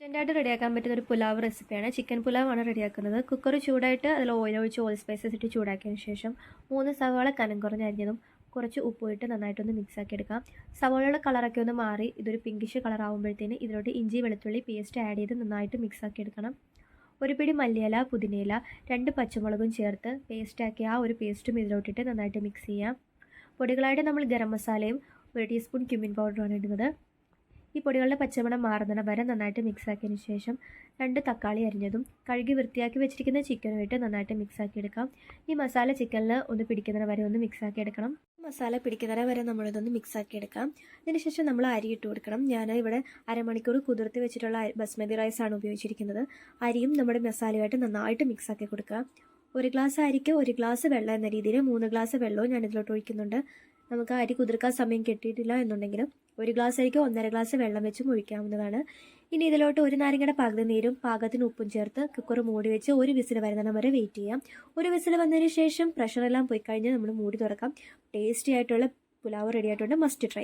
ഇൻസ്റ്റൻ്റായിട്ട് റെഡിയാക്കാൻ പറ്റുന്ന ഒരു പുലാവ് റെസിപ്പിയാണ്. ചിക്കൻ പുലാവാണ് റെഡിയാക്കുന്നത്. കുക്കർ ചൂടായിട്ട് അതിൽ ഓയിൽ ഒഴിച്ച് ഓയിൽ സ്പൈസസ് ഇട്ട് ചൂടാക്കിയതിന് ശേഷം 3 സവാള കനം കുറഞ്ഞ് അരിഞ്ഞതും കുറച്ച് ഉപ്പും ഇട്ട് നന്നായിട്ടൊന്ന് മിക്സാക്കി എടുക്കാം. സവാളയുടെ കളറൊക്കെ ഒന്ന് മാറി ഇതൊരു പിങ്കിഷ് കളർ ആകുമ്പോഴത്തേന് ഇതിലോട്ട് ഇഞ്ചി വെളുത്തുള്ളി പേസ്റ്റ് ആഡ് ചെയ്ത് നന്നായിട്ട് മിക്സാക്കി എടുക്കണം. ഒരു പിടി മല്ലിയില, പുതിനയില, 2 പച്ചമുളകും ചേർത്ത് പേസ്റ്റാക്കി ആ ഒരു പേസ്റ്റും ഇതിലോട്ടിട്ട് നന്നായിട്ട് മിക്സ് ചെയ്യാം. പൊടികളായിട്ട് നമ്മൾ ഗരം മസാലയും 1 ടീസ്പൂൺ ക്യുമിൻ പൗഡറുമാണ് ഇടുന്നത്. ഈ പൊടികളുടെ പച്ചമണം മാറുന്നിടം വരെ നന്നായിട്ട് മിക്സാക്കിയതിന് ശേഷം 2 തക്കാളി അരിഞ്ഞതും കഴുകി വൃത്തിയാക്കി വെച്ചിരിക്കുന്ന ചിക്കനുമായിട്ട് നന്നായിട്ട് മിക്സാക്കി എടുക്കാം. ഈ മസാല ചിക്കനിൽ ഒന്ന് പിടിക്കുന്നതിന് വരെ ഒന്ന് മിക്സാക്കി എടുക്കണം. മസാല പിടിക്കുന്നതിന് വരെ നമ്മളിതൊന്ന് മിക്സാക്കി എടുക്കാം. അതിനുശേഷം നമ്മൾ അരി ഇട്ട് കൊടുക്കണം. ഞാൻ ഇവിടെ അരമണിക്കൂർ കുതിർത്തി വെച്ചിട്ടുള്ള ബസ്മതി റൈസാണ് ഉപയോഗിച്ചിരിക്കുന്നത്. അരിയും നമ്മുടെ മസാലയുമായിട്ട് നന്നായിട്ട് മിക്സാക്കി കൊടുക്കുക. 1 ഗ്ലാസ് അരിക്ക് 1 ഗ്ലാസ് വെള്ളം എന്ന രീതിയിൽ 3 ഗ്ലാസ് വെള്ളവും ഞാൻ ഇതിലോട്ട് ഒഴിക്കുന്നുണ്ട്. നമുക്ക് അരി കുതിർക്കാൻ സമയം കിട്ടിയിട്ടില്ല എന്നുണ്ടെങ്കിലും 1 ഗ്ലാസ് അരിക്ക് 1.5 ഗ്ലാസ് വെള്ളം വെച്ചും ഒഴിക്കാവുന്നതാണ്. ഇനി ഇതിലോട്ട് 1 നാരങ്ങയുടെ പകുതി നീരും പാകത്തിന് ഉപ്പും ചേർത്ത് കുക്കർ മൂടി വെച്ച് 1 വിസിൽ വരുന്നിടം വരെ വെയിറ്റ് ചെയ്യാം. 1 വിസിൽ വന്നതിന് ശേഷം പ്രഷറെല്ലാം പോയി കഴിഞ്ഞ് നമ്മൾ മൂടി തുറക്കാം. ടേസ്റ്റി ആയിട്ടുള്ള പുലാവ് റെഡി ആയിട്ടുണ്ട്. Must try.